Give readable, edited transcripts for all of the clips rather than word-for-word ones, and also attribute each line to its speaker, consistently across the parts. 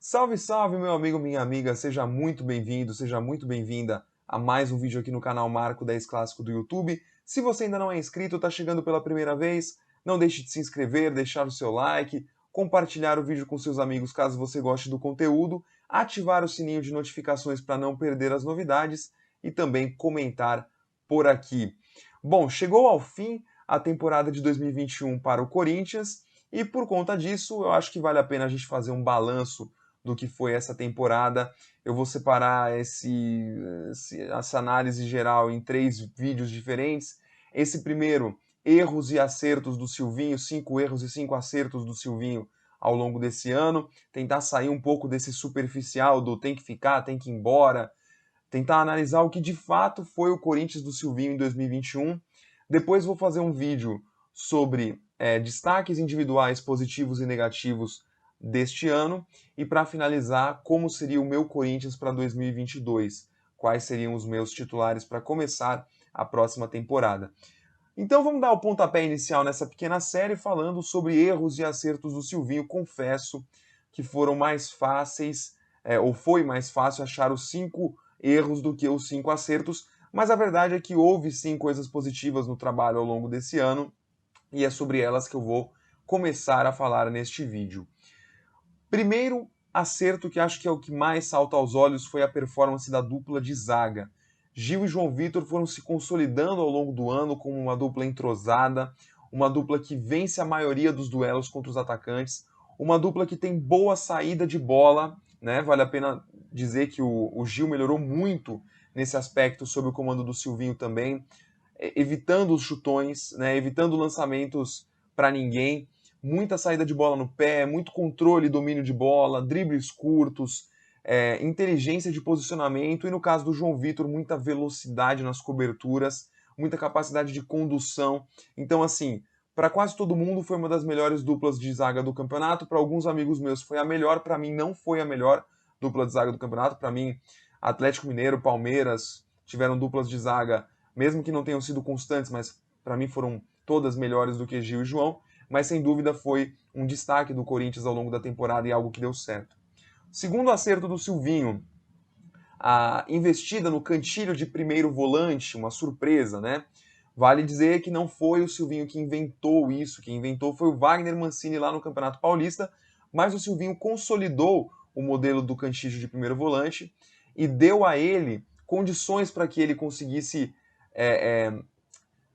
Speaker 1: Salve, salve, meu amigo, minha amiga, seja muito bem-vindo, seja muito bem-vinda a mais um vídeo aqui no canal Marco 10 Clássico do YouTube. Se você ainda não é inscrito, está chegando pela primeira vez, não deixe de se inscrever, deixar o seu like, compartilhar o vídeo com seus amigos caso você goste do conteúdo, ativar o sininho de notificações para não perder as novidades e também comentar por aqui. Bom, chegou ao fim a temporada de 2021 para o Corinthians e por conta disso eu acho que vale a pena a gente fazer um balanço do que foi essa temporada. Eu vou separar essa análise geral em 3 vídeos diferentes. Esse primeiro, erros e acertos do Silvinho, 5 erros e 5 acertos do Silvinho ao longo desse ano. Tentar sair um pouco desse superficial do tem que ficar, tem que ir embora. Tentar analisar o que de fato foi o Corinthians do Silvinho em 2021. Depois vou fazer um vídeo sobre destaques individuais positivos e negativos deste ano. E para finalizar, como seria o meu Corinthians para 2022? Quais seriam os meus titulares para começar a próxima temporada? Então vamos dar o pontapé inicial nessa pequena série falando sobre erros e acertos do Silvinho. Confesso que foram mais fáceis, ou foi mais fácil achar os 5 erros do que os 5 acertos, mas a verdade é que houve sim coisas positivas no trabalho ao longo desse ano, e é sobre elas que eu vou começar a falar neste vídeo. Primeiro acerto, que acho que é o que mais salta aos olhos, foi a performance da dupla de zaga. Gil e João Vitor foram se consolidando ao longo do ano como uma dupla entrosada, uma dupla que vence a maioria dos duelos contra os atacantes, uma dupla que tem boa saída de bola, né? Vale a pena dizer que o Gil melhorou muito nesse aspecto sob o comando do Silvinho também, evitando os chutões, né? Evitando lançamentos para ninguém, muita saída de bola no pé, muito controle e domínio de bola, dribles curtos, inteligência de posicionamento e, no caso do João Vitor, muita velocidade nas coberturas, muita capacidade de condução. Então, assim, para quase todo mundo foi uma das melhores duplas de zaga do campeonato. Para alguns amigos meus foi a melhor, para mim não foi a melhor dupla de zaga do campeonato. Para mim, Atlético Mineiro, Palmeiras tiveram duplas de zaga, mesmo que não tenham sido constantes, mas para mim foram todas melhores do que Gil e João. Mas sem dúvida foi um destaque do Corinthians ao longo da temporada e algo que deu certo. Segundo acerto do Silvinho, a investida no Cantilho de primeiro volante, uma surpresa, né? Vale dizer que não foi o Silvinho que inventou isso, quem inventou foi o Wagner Mancini lá no Campeonato Paulista, mas o Silvinho consolidou o modelo do Cantillo de primeiro volante e deu a ele condições para que ele conseguisse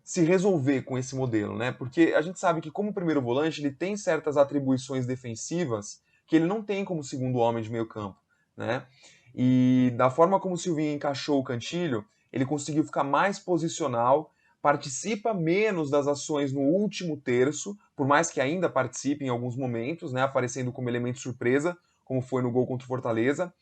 Speaker 1: se resolver com esse modelo, né? Porque a gente sabe que como primeiro volante ele tem certas atribuições defensivas que ele não tem como segundo homem de meio campo, né? E da forma como o Silvinho encaixou o Cantilho, ele conseguiu ficar mais posicional, participa menos das ações no último terço, por mais que ainda participe em alguns momentos, né, aparecendo como elemento surpresa, como foi no gol contra o Fortaleza,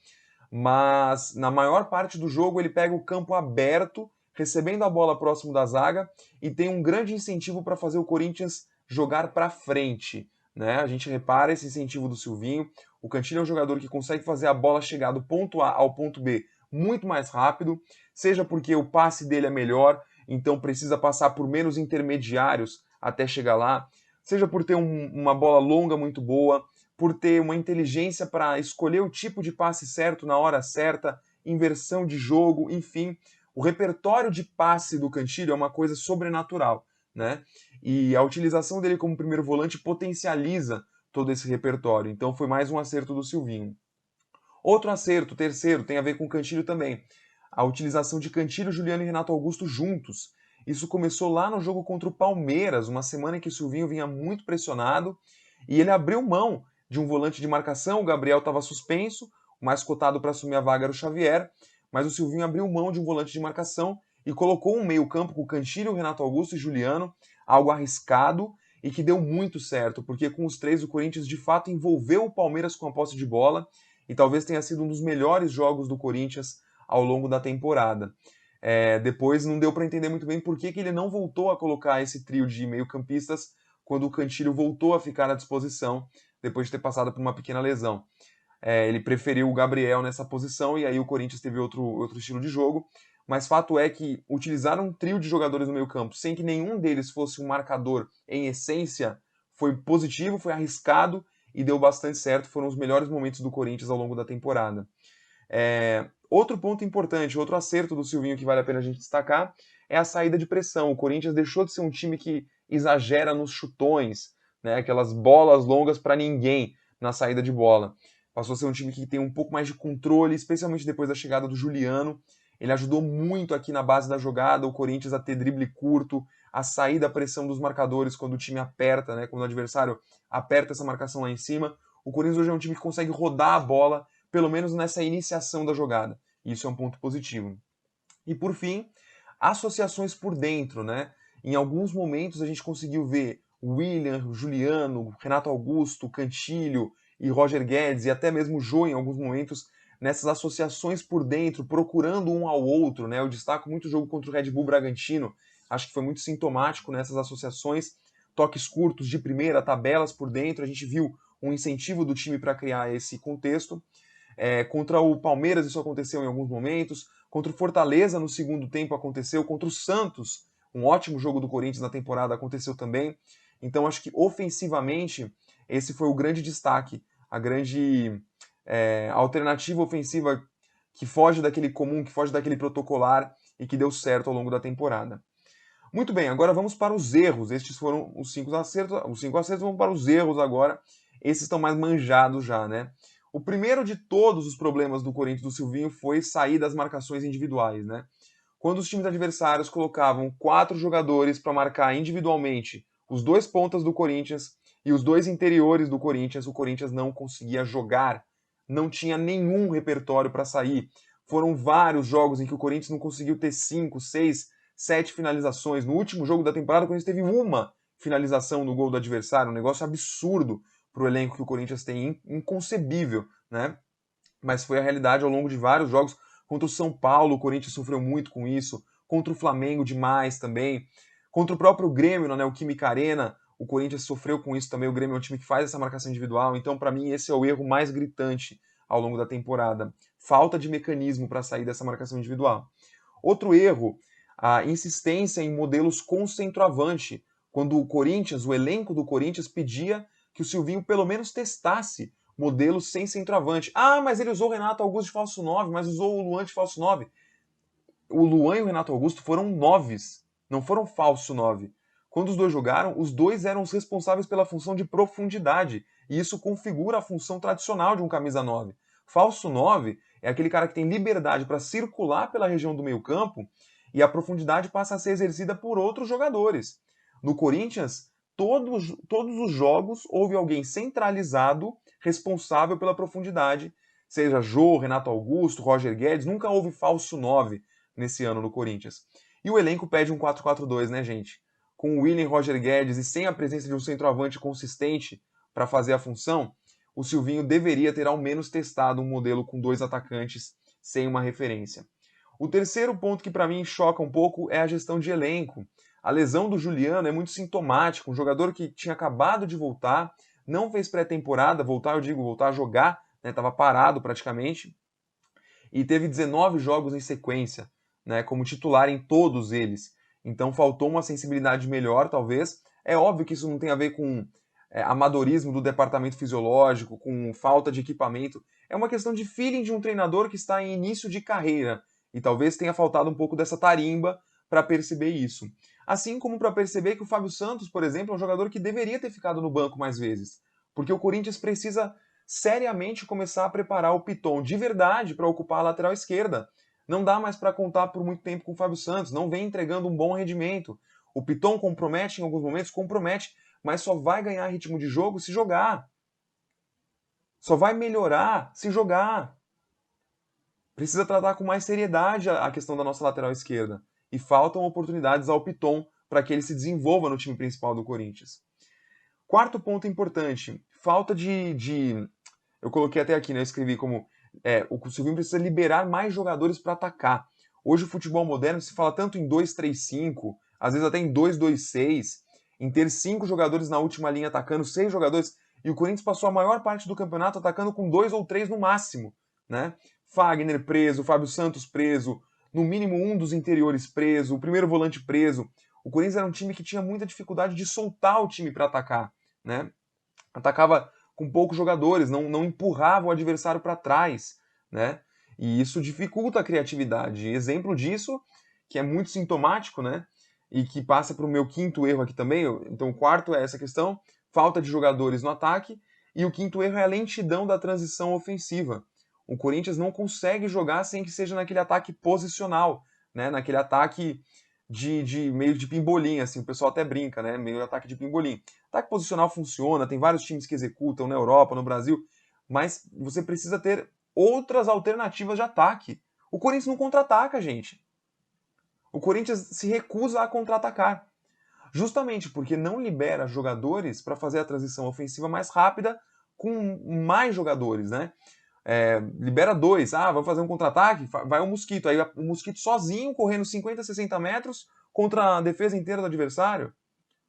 Speaker 1: mas na maior parte do jogo ele pega o campo aberto, recebendo a bola próximo da zaga e tem um grande incentivo para fazer o Corinthians jogar para frente. Né? A gente repara esse incentivo do Silvinho. O Cantilho é um jogador que consegue fazer a bola chegar do ponto A ao ponto B muito mais rápido, seja porque o passe dele é melhor, então precisa passar por menos intermediários até chegar lá, seja por ter uma bola longa muito boa, por ter uma inteligência para escolher o tipo de passe certo na hora certa, inversão de jogo, enfim. O repertório de passe do Cantillo é uma coisa sobrenatural, né? E a utilização dele como primeiro volante potencializa todo esse repertório. Então foi mais um acerto do Silvinho. Outro acerto, terceiro, tem a ver com o Cantillo também. A utilização de Cantillo, Juliano e Renato Augusto juntos. Isso começou lá no jogo contra o Palmeiras, uma semana em que o Silvinho vinha muito pressionado e ele abriu mão de um volante de marcação. O Gabriel estava suspenso, o mais cotado para assumir a vaga era o Xavier, mas o Silvinho abriu mão de um volante de marcação e colocou um meio-campo com Cantillo, Renato Augusto e Juliano, algo arriscado e que deu muito certo, porque com os três o Corinthians de fato envolveu o Palmeiras com a posse de bola e talvez tenha sido um dos melhores jogos do Corinthians ao longo da temporada. Depois não deu para entender muito bem por que ele não voltou a colocar esse trio de meio-campistas quando o Cantillo voltou a ficar à disposição depois de ter passado por uma pequena lesão. Ele preferiu o Gabriel nessa posição e aí o Corinthians teve outro estilo de jogo. Mas fato é que utilizar um trio de jogadores no meio campo sem que nenhum deles fosse um marcador em essência foi positivo, foi arriscado e deu bastante certo, foram os melhores momentos do Corinthians ao longo da temporada. Outro ponto importante, outro acerto do Silvinho que vale a pena a gente destacar, é a saída de pressão. O Corinthians deixou de ser um time que exagera nos chutões, né, aquelas bolas longas para ninguém na saída de bola. Passou a ser um time que tem um pouco mais de controle, especialmente depois da chegada do Juliano. Ele ajudou muito aqui na base da jogada, o Corinthians a ter drible curto, a sair da pressão dos marcadores quando o time aperta, né, quando o adversário aperta essa marcação lá em cima. O Corinthians hoje é um time que consegue rodar a bola, pelo menos nessa iniciação da jogada. Isso é um ponto positivo. E por fim, associações por dentro, né? Em alguns momentos a gente conseguiu ver William, Juliano, Renato Augusto, Cantilho e Roger Guedes e até mesmo Jô em alguns momentos nessas associações por dentro, procurando um ao outro, né? Eu destaco muito o jogo contra o Red Bull Bragantino, acho que foi muito sintomático nessas associações, toques curtos de primeira, tabelas por dentro, a gente viu um incentivo do time para criar esse contexto. Contra o Palmeiras isso aconteceu em alguns momentos, contra o Fortaleza no segundo tempo aconteceu, contra o Santos, um ótimo jogo do Corinthians na temporada, aconteceu também. Então acho que ofensivamente esse foi o grande destaque, a grande alternativa ofensiva que foge daquele comum, que foge daquele protocolar e que deu certo ao longo da temporada. Muito bem, agora vamos para os erros. Estes foram os 5 acertos. Os 5 acertos, vamos para os erros agora. Esses estão mais manjados já, né? O primeiro de todos os problemas do Corinthians do Silvinho foi sair das marcações individuais, né? Quando os times adversários colocavam 4 jogadores para marcar individualmente os 2 pontas do Corinthians e os 2 interiores do Corinthians, o Corinthians não conseguia jogar, não tinha nenhum repertório para sair. Foram vários jogos em que o Corinthians não conseguiu ter 5, 6, 7 finalizações. No último jogo da temporada, o Corinthians teve uma finalização no gol do adversário, um negócio absurdo para o elenco que o Corinthians tem, inconcebível, né? Mas foi a realidade ao longo de vários jogos. Contra o São Paulo, o Corinthians sofreu muito com isso. Contra o Flamengo, demais também. Contra o próprio Grêmio, na Neoquímica Arena, o Corinthians sofreu com isso também. O Grêmio é um time que faz essa marcação individual. Então, para mim, esse é o erro mais gritante ao longo da temporada. Falta de mecanismo para sair dessa marcação individual. Outro erro, a insistência em modelos com centroavante. Quando o Corinthians, o elenco do Corinthians, pedia que o Silvinho pelo menos testasse modelos sem centroavante. Ah, mas ele usou o Renato Augusto de falso 9, mas usou o Luan de falso 9. O Luan e o Renato Augusto foram noves, não foram falso 9. Quando os dois jogaram, os dois eram os responsáveis pela função de profundidade, e isso configura a função tradicional de um camisa 9. Falso 9 é aquele cara que tem liberdade para circular pela região do meio-campo e a profundidade passa a ser exercida por outros jogadores. No Corinthians, todos os jogos houve alguém centralizado responsável pela profundidade, seja Jô, Renato Augusto, Roger Guedes, nunca houve falso 9 nesse ano no Corinthians. E o elenco pede um 4-4-2, né, gente? Com o William, Roger Guedes e sem a presença de um centroavante consistente para fazer a função, o Silvinho deveria ter ao menos testado um modelo com 2 atacantes sem uma referência. O terceiro ponto que para mim choca um pouco é a gestão de elenco. A lesão do Juliano é muito sintomática, um jogador que tinha acabado de voltar, não fez pré-temporada, voltar a jogar, estava parado praticamente, e teve 19 jogos em sequência, né, como titular em todos eles. Então faltou uma sensibilidade melhor, talvez. É óbvio que isso não tem a ver com amadorismo do departamento fisiológico, com falta de equipamento. É uma questão de feeling de um treinador que está em início de carreira. E talvez tenha faltado um pouco dessa tarimba para perceber isso. Assim como para perceber que o Fábio Santos, por exemplo, é um jogador que deveria ter ficado no banco mais vezes. Porque o Corinthians precisa seriamente começar a preparar o Piton de verdade para ocupar a lateral esquerda. Não dá mais para contar por muito tempo com o Fábio Santos, não vem entregando um bom rendimento. O Piton compromete em alguns momentos, compromete, mas só vai ganhar ritmo de jogo se jogar. Só vai melhorar se jogar. Precisa tratar com mais seriedade a questão da nossa lateral esquerda. E faltam oportunidades ao Piton para que ele se desenvolva no time principal do Corinthians. Quarto ponto importante, falta de eu coloquei até aqui, né? Eu escrevi como o Silvinho precisa liberar mais jogadores para atacar. Hoje o futebol moderno se fala tanto em 2-3-5, às vezes até em 2-2-6, em ter 5 jogadores na última linha atacando, 6 jogadores, e o Corinthians passou a maior parte do campeonato atacando com 2 ou 3 no máximo, né? Fagner preso, Fábio Santos preso, no mínimo um dos interiores preso, o primeiro volante preso. O Corinthians era um time que tinha muita dificuldade de soltar o time para atacar, né? Atacava com poucos jogadores, não empurrava o adversário para trás, né? E isso dificulta a criatividade. Exemplo disso, que é muito sintomático, né? E que passa para o meu quinto erro aqui também. Então o quarto é essa questão, falta de jogadores no ataque, e o quinto erro é a lentidão da transição ofensiva. O Corinthians não consegue jogar sem que seja naquele ataque posicional, né? Naquele ataque meio de pimbolim, assim, o pessoal até brinca, né? Meio ataque de pimbolim. Ataque posicional funciona, tem vários times que executam na Europa, no Brasil, mas você precisa ter outras alternativas de ataque. O Corinthians não contra-ataca, gente. O Corinthians se recusa a contra-atacar. Justamente porque não libera jogadores para fazer a transição ofensiva mais rápida com mais jogadores, né? Libera dois, vamos fazer um contra-ataque, vai o Mosquito, aí o Mosquito sozinho, correndo 50, 60 metros contra a defesa inteira do adversário.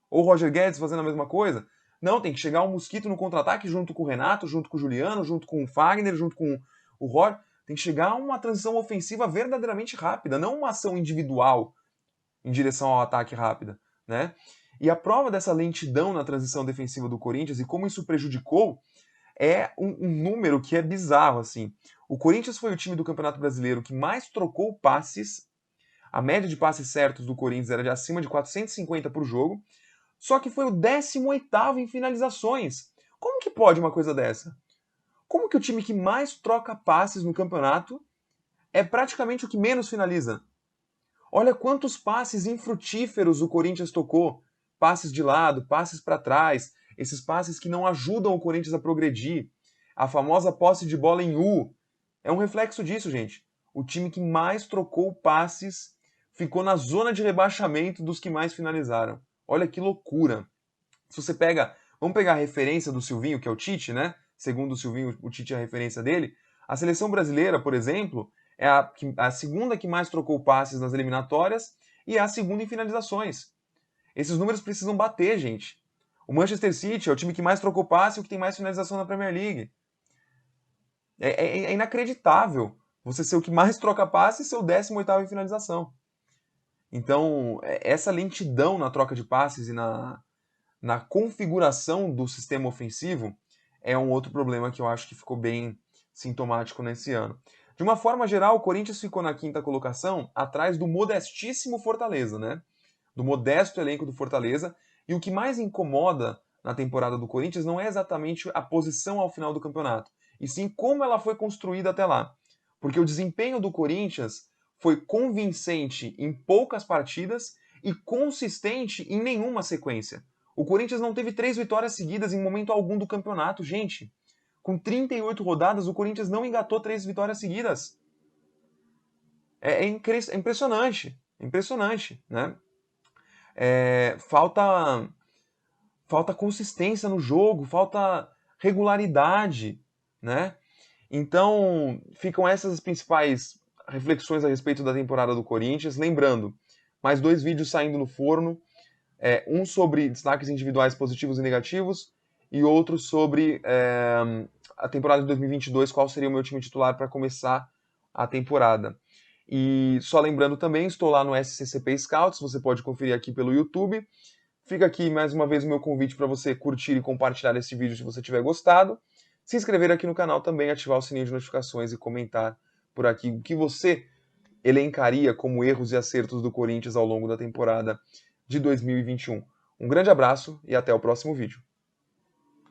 Speaker 1: Ou o Roger Guedes fazendo a mesma coisa. Não, tem que chegar o Mosquito no contra-ataque junto com o Renato, junto com o Juliano, junto com o Fagner, junto com o Roger. Tem que chegar uma transição ofensiva verdadeiramente rápida, não uma ação individual em direção ao ataque rápida, né? E a prova dessa lentidão na transição defensiva do Corinthians e como isso prejudicou é um número que é bizarro, assim. O Corinthians foi o time do Campeonato Brasileiro que mais trocou passes. A média de passes certos do Corinthians era de acima de 450 por jogo, só que foi o 18º em finalizações. Como que pode uma coisa dessa? Como que o time que mais troca passes no campeonato é praticamente o que menos finaliza? Olha quantos passes infrutíferos o Corinthians tocou. Passes de lado, passes para trás, esses passes que não ajudam o Corinthians a progredir. A famosa posse de bola em U. É um reflexo disso, gente. O time que mais trocou passes ficou na zona de rebaixamento dos que mais finalizaram. Olha que loucura. Se você pega, vamos pegar a referência do Silvinho, que é o Tite, né? Segundo o Silvinho, o Tite é a referência dele. A seleção brasileira, por exemplo, é a segunda que mais trocou passes nas eliminatórias e é a segunda em finalizações. Esses números precisam bater, gente. O Manchester City é o time que mais trocou passe e o que tem mais finalização na Premier League. É inacreditável você ser o que mais troca passe e ser o 18º em finalização. Então, essa lentidão na troca de passes e na configuração do sistema ofensivo é um outro problema que eu acho que ficou bem sintomático nesse ano. De uma forma geral, o Corinthians ficou na 5ª colocação, atrás do modestíssimo Fortaleza, né? Do modesto elenco do Fortaleza. E o que mais incomoda na temporada do Corinthians não é exatamente a posição ao final do campeonato, e sim como ela foi construída até lá. Porque o desempenho do Corinthians foi convincente em poucas partidas e consistente em nenhuma sequência. O Corinthians não teve 3 vitórias seguidas em momento algum do campeonato, gente. Com 38 rodadas, o Corinthians não engatou 3 vitórias seguidas. É impressionante. Impressionante, né? Falta consistência no jogo, falta regularidade, né? Então, ficam essas as principais reflexões a respeito da temporada do Corinthians. Lembrando, mais 2 vídeos saindo no forno. Um sobre destaques individuais positivos e negativos e outro sobre a temporada de 2022, qual seria o meu time titular para começar a temporada. E só lembrando também, estou lá no SCCP Scouts, você pode conferir aqui pelo YouTube. Fica aqui mais uma vez o meu convite para você curtir e compartilhar esse vídeo se você tiver gostado. Se inscrever aqui no canal também, ativar o sininho de notificações e comentar por aqui o que você elencaria como erros e acertos do Corinthians ao longo da temporada de 2021. Um grande abraço e até o próximo vídeo.